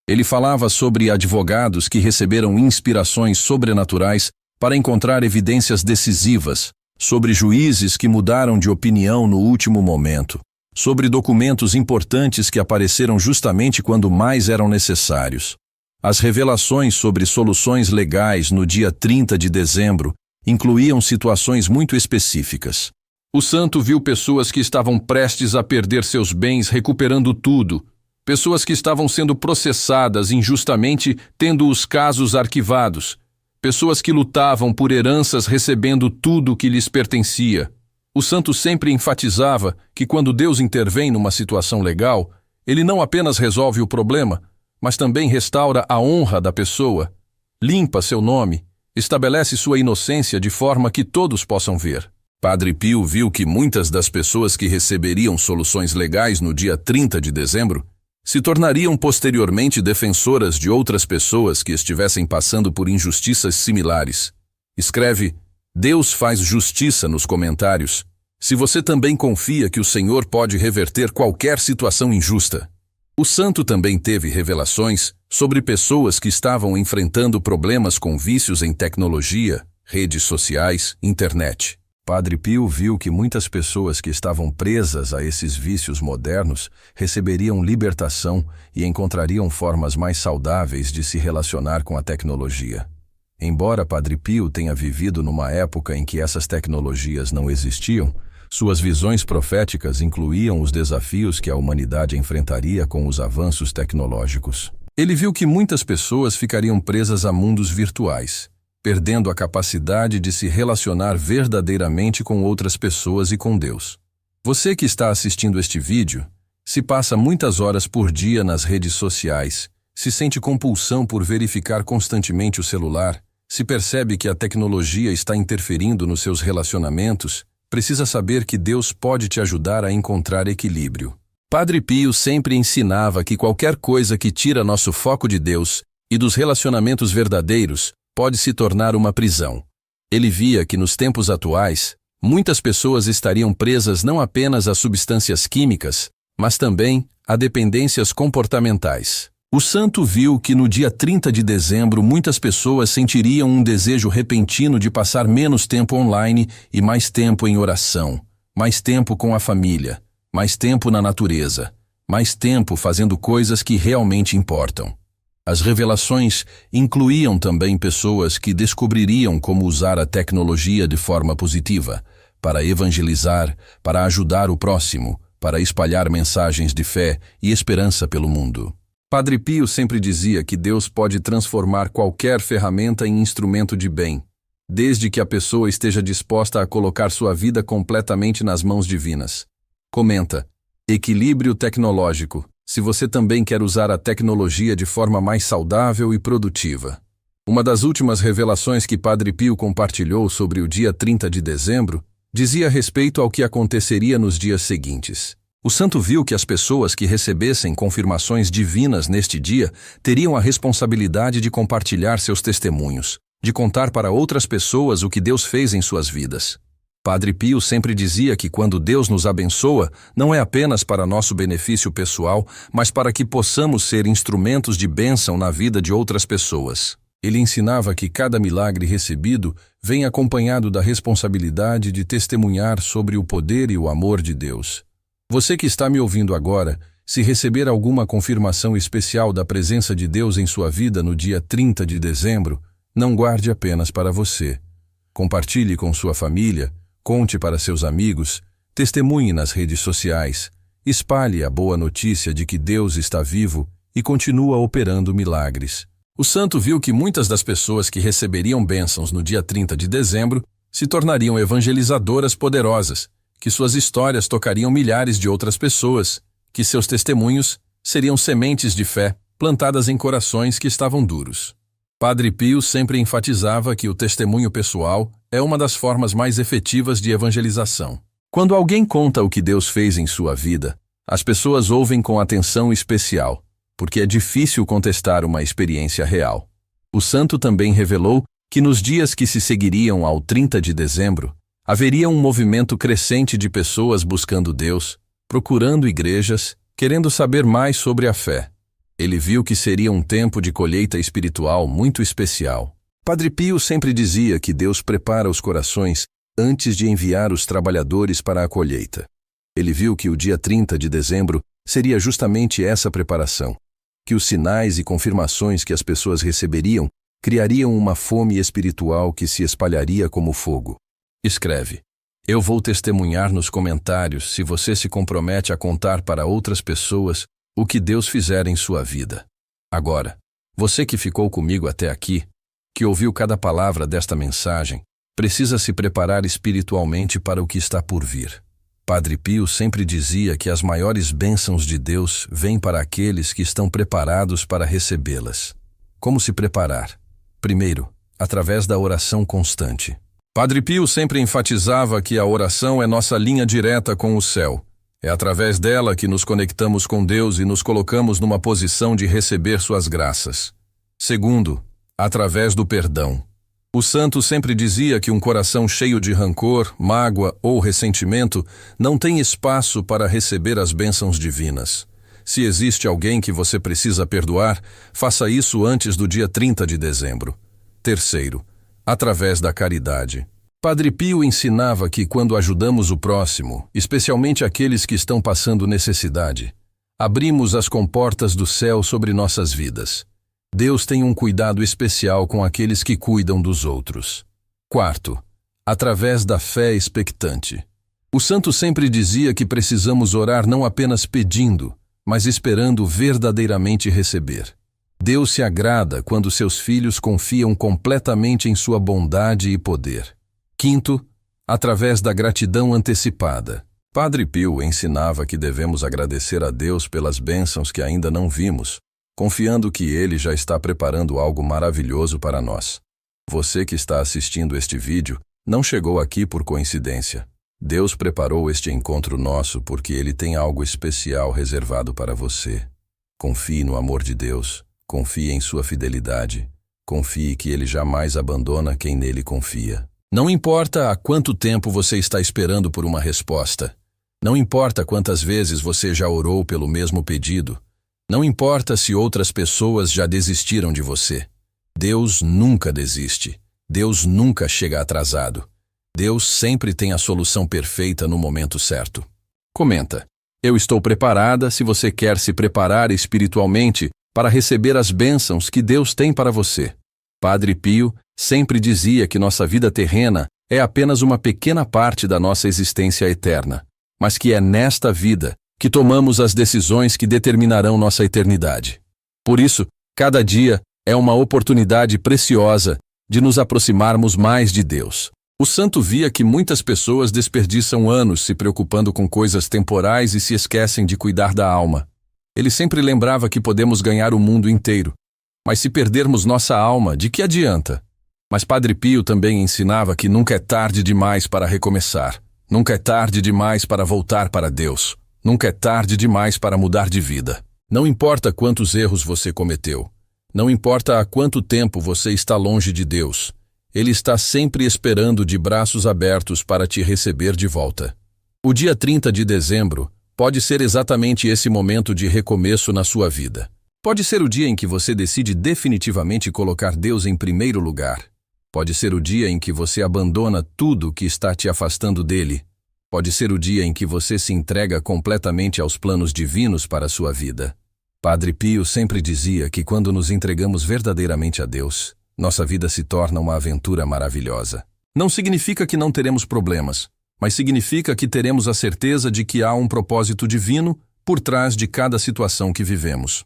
Ele falava sobre advogados que receberam inspirações sobrenaturais para encontrar evidências decisivas, sobre juízes que mudaram de opinião no último momento, sobre documentos importantes que apareceram justamente quando mais eram necessários. As revelações sobre soluções legais no dia 30 de dezembro incluíam situações muito específicas. O santo viu pessoas que estavam prestes a perder seus bens recuperando tudo, pessoas que estavam sendo processadas injustamente tendo os casos arquivados, pessoas que lutavam por heranças recebendo tudo que lhes pertencia. O santo sempre enfatizava que quando Deus intervém numa situação legal, ele não apenas resolve o problema, mas também restaura a honra da pessoa, limpa seu nome, estabelece sua inocência de forma que todos possam ver. Padre Pio viu que muitas das pessoas que receberiam soluções legais no dia 30 de dezembro se tornariam posteriormente defensoras de outras pessoas que estivessem passando por injustiças similares. Escreve Deus faz justiça nos comentários, se você também confia que o Senhor pode reverter qualquer situação injusta. O santo também teve revelações sobre pessoas que estavam enfrentando problemas com vícios em tecnologia, redes sociais, internet. Padre Pio viu que muitas pessoas que estavam presas a esses vícios modernos receberiam libertação e encontrariam formas mais saudáveis de se relacionar com a tecnologia. Embora Padre Pio tenha vivido numa época em que essas tecnologias não existiam, suas visões proféticas incluíam os desafios que a humanidade enfrentaria com os avanços tecnológicos. Ele viu que muitas pessoas ficariam presas a mundos virtuais, perdendo a capacidade de se relacionar verdadeiramente com outras pessoas e com Deus. Você que está assistindo este vídeo, se passa muitas horas por dia nas redes sociais, se sente compulsão por verificar constantemente o celular, se percebe que a tecnologia está interferindo nos seus relacionamentos, precisa saber que Deus pode te ajudar a encontrar equilíbrio. Padre Pio sempre ensinava que qualquer coisa que tira nosso foco de Deus e dos relacionamentos verdadeiros pode se tornar uma prisão. Ele via que nos tempos atuais, muitas pessoas estariam presas não apenas a substâncias químicas, mas também a dependências comportamentais. O santo viu que no dia 30 de dezembro muitas pessoas sentiriam um desejo repentino de passar menos tempo online e mais tempo em oração, mais tempo com a família, mais tempo na natureza, mais tempo fazendo coisas que realmente importam. As revelações incluíam também pessoas que descobririam como usar a tecnologia de forma positiva, para evangelizar, para ajudar o próximo, para espalhar mensagens de fé e esperança pelo mundo. Padre Pio sempre dizia que Deus pode transformar qualquer ferramenta em instrumento de bem, desde que a pessoa esteja disposta a colocar sua vida completamente nas mãos divinas. Comenta, equilíbrio tecnológico, se você também quer usar a tecnologia de forma mais saudável e produtiva. Uma das últimas revelações que Padre Pio compartilhou sobre o dia 30 de dezembro dizia respeito ao que aconteceria nos dias seguintes. O santo viu que as pessoas que recebessem confirmações divinas neste dia teriam a responsabilidade de compartilhar seus testemunhos, de contar para outras pessoas o que Deus fez em suas vidas. Padre Pio sempre dizia que quando Deus nos abençoa, não é apenas para nosso benefício pessoal, mas para que possamos ser instrumentos de bênção na vida de outras pessoas. Ele ensinava que cada milagre recebido vem acompanhado da responsabilidade de testemunhar sobre o poder e o amor de Deus. Você que está me ouvindo agora, se receber alguma confirmação especial da presença de Deus em sua vida no dia 30 de dezembro, não guarde apenas para você. Compartilhe com sua família, conte para seus amigos, testemunhe nas redes sociais, espalhe a boa notícia de que Deus está vivo e continua operando milagres. O santo viu que muitas das pessoas que receberiam bênçãos no dia 30 de dezembro se tornariam evangelizadoras poderosas, que suas histórias tocariam milhares de outras pessoas, que seus testemunhos seriam sementes de fé plantadas em corações que estavam duros. Padre Pio sempre enfatizava que o testemunho pessoal é uma das formas mais efetivas de evangelização. Quando alguém conta o que Deus fez em sua vida, as pessoas ouvem com atenção especial, porque é difícil contestar uma experiência real. O santo também revelou que nos dias que se seguiriam ao 30 de dezembro, haveria um movimento crescente de pessoas buscando Deus, procurando igrejas, querendo saber mais sobre a fé. Ele viu que seria um tempo de colheita espiritual muito especial. Padre Pio sempre dizia que Deus prepara os corações antes de enviar os trabalhadores para a colheita. Ele viu que o dia 30 de dezembro seria justamente essa preparação, que os sinais e confirmações que as pessoas receberiam criariam uma fome espiritual que se espalharia como fogo. Escreve: eu vou testemunhar nos comentários se você se compromete a contar para outras pessoas o que Deus fizer em sua vida. Agora, você que ficou comigo até aqui, que ouviu cada palavra desta mensagem, precisa se preparar espiritualmente para o que está por vir. Padre Pio sempre dizia que as maiores bênçãos de Deus vêm para aqueles que estão preparados para recebê-las. Como se preparar? Primeiro, através da oração constante. Padre Pio sempre enfatizava que a oração é nossa linha direta com o céu. É através dela que nos conectamos com Deus e nos colocamos numa posição de receber suas graças. Segundo, através do perdão. O santo sempre dizia que um coração cheio de rancor, mágoa ou ressentimento não tem espaço para receber as bênçãos divinas. Se existe alguém que você precisa perdoar, faça isso antes do dia 30 de dezembro. Terceiro, através da caridade. Padre Pio ensinava que quando ajudamos o próximo, especialmente aqueles que estão passando necessidade, abrimos as comportas do céu sobre nossas vidas. Deus tem um cuidado especial com aqueles que cuidam dos outros. Quarto, através da fé expectante. O santo sempre dizia que precisamos orar não apenas pedindo, mas esperando verdadeiramente receber. Deus se agrada quando seus filhos confiam completamente em sua bondade e poder. Quinto, através da gratidão antecipada. Padre Pio ensinava que devemos agradecer a Deus pelas bênçãos que ainda não vimos, confiando que Ele já está preparando algo maravilhoso para nós. Você que está assistindo este vídeo não chegou aqui por coincidência. Deus preparou este encontro nosso porque Ele tem algo especial reservado para você. Confie no amor de Deus, confie em sua fidelidade, confie que Ele jamais abandona quem nele confia. Não importa há quanto tempo você está esperando por uma resposta. Não importa quantas vezes você já orou pelo mesmo pedido. Não importa se outras pessoas já desistiram de você. Deus nunca desiste. Deus nunca chega atrasado. Deus sempre tem a solução perfeita no momento certo. Comenta: eu estou preparada se você quer se preparar espiritualmente para receber as bênçãos que Deus tem para você. Padre Pio sempre dizia que nossa vida terrena é apenas uma pequena parte da nossa existência eterna, mas que é nesta vida que tomamos as decisões que determinarão nossa eternidade. Por isso, cada dia é uma oportunidade preciosa de nos aproximarmos mais de Deus. O santo via que muitas pessoas desperdiçam anos se preocupando com coisas temporais e se esquecem de cuidar da alma. Ele sempre lembrava que podemos ganhar o mundo inteiro, mas se perdermos nossa alma, de que adianta? Mas Padre Pio também ensinava que nunca é tarde demais para recomeçar. Nunca é tarde demais para voltar para Deus. Nunca é tarde demais para mudar de vida. Não importa quantos erros você cometeu. Não importa há quanto tempo você está longe de Deus. Ele está sempre esperando de braços abertos para te receber de volta. O dia 30 de dezembro pode ser exatamente esse momento de recomeço na sua vida. Pode ser o dia em que você decide definitivamente colocar Deus em primeiro lugar. Pode ser o dia em que você abandona tudo que está te afastando dele. Pode ser o dia em que você se entrega completamente aos planos divinos para a sua vida. Padre Pio sempre dizia que quando nos entregamos verdadeiramente a Deus, nossa vida se torna uma aventura maravilhosa. Não significa que não teremos problemas, mas significa que teremos a certeza de que há um propósito divino por trás de cada situação que vivemos.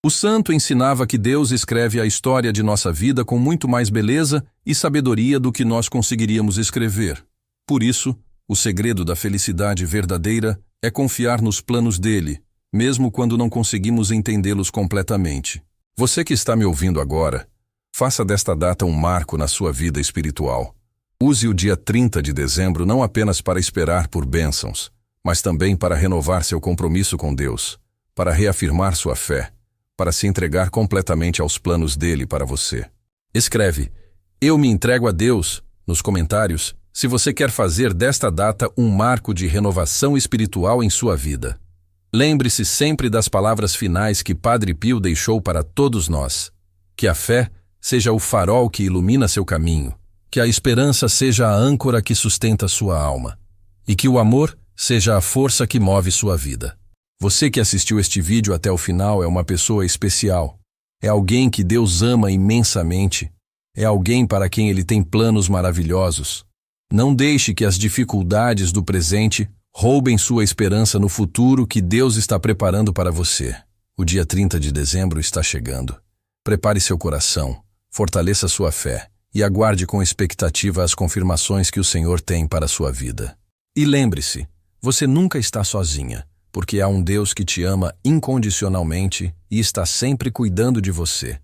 O santo ensinava que Deus escreve a história de nossa vida com muito mais beleza e sabedoria do que nós conseguiríamos escrever. Por isso, o segredo da felicidade verdadeira é confiar nos planos dele, mesmo quando não conseguimos entendê-los completamente. Você que está me ouvindo agora, faça desta data um marco na sua vida espiritual. Use o dia 30 de dezembro não apenas para esperar por bênçãos, mas também para renovar seu compromisso com Deus, para reafirmar sua fé, para se entregar completamente aos planos dele para você. Escreve, "Eu me entrego a Deus", nos comentários, se você quer fazer desta data um marco de renovação espiritual em sua vida. Lembre-se sempre das palavras finais que Padre Pio deixou para todos nós. Que a fé seja o farol que ilumina seu caminho, que a esperança seja a âncora que sustenta sua alma, e que o amor seja a força que move sua vida. Você que assistiu este vídeo até o final é uma pessoa especial. É alguém que Deus ama imensamente. É alguém para quem Ele tem planos maravilhosos. Não deixe que as dificuldades do presente roubem sua esperança no futuro que Deus está preparando para você. O dia 30 de dezembro está chegando. Prepare seu coração, fortaleça sua fé e aguarde com expectativa as confirmações que o Senhor tem para a sua vida. E lembre-se, você nunca está sozinha, porque há um Deus que te ama incondicionalmente e está sempre cuidando de você.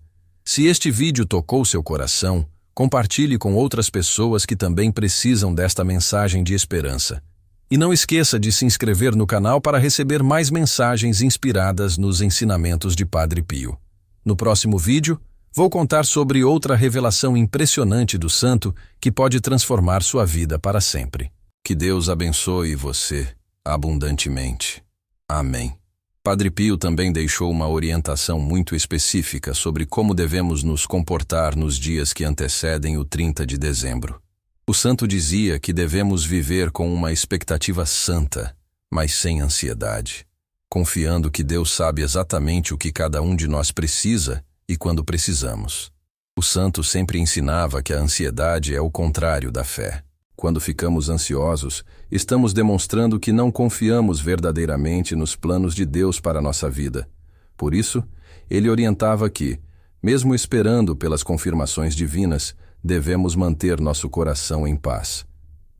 Se este vídeo tocou seu coração, compartilhe com outras pessoas que também precisam desta mensagem de esperança. E não esqueça de se inscrever no canal para receber mais mensagens inspiradas nos ensinamentos de Padre Pio. No próximo vídeo, vou contar sobre outra revelação impressionante do santo que pode transformar sua vida para sempre. Que Deus abençoe você abundantemente. Amém. Padre Pio também deixou uma orientação muito específica sobre como devemos nos comportar nos dias que antecedem o 30 de dezembro. O santo dizia que devemos viver com uma expectativa santa, mas sem ansiedade, confiando que Deus sabe exatamente o que cada um de nós precisa e quando precisamos. O santo sempre ensinava que a ansiedade é o contrário da fé. Quando ficamos ansiosos, estamos demonstrando que não confiamos verdadeiramente nos planos de Deus para a nossa vida. Por isso, ele orientava que, mesmo esperando pelas confirmações divinas, devemos manter nosso coração em paz.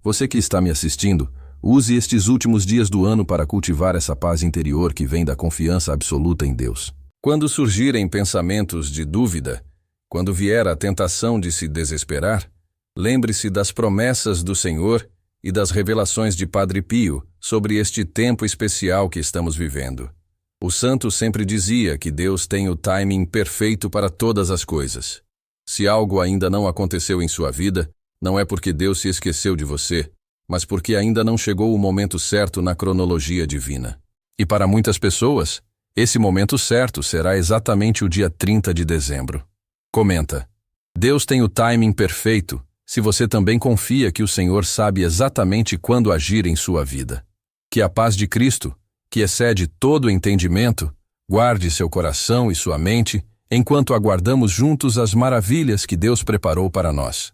Você que está me assistindo, use estes últimos dias do ano para cultivar essa paz interior que vem da confiança absoluta em Deus. Quando surgirem pensamentos de dúvida, quando vier a tentação de se desesperar, lembre-se das promessas do Senhor e das revelações de Padre Pio sobre este tempo especial que estamos vivendo. O santo sempre dizia que Deus tem o timing perfeito para todas as coisas. Se algo ainda não aconteceu em sua vida, não é porque Deus se esqueceu de você, mas porque ainda não chegou o momento certo na cronologia divina. E para muitas pessoas, esse momento certo será exatamente o dia 30 de dezembro. Comenta: Deus tem o timing perfeito, se você também confia que o Senhor sabe exatamente quando agir em sua vida. Que a paz de Cristo, que excede todo entendimento, guarde seu coração e sua mente, enquanto aguardamos juntos as maravilhas que Deus preparou para nós.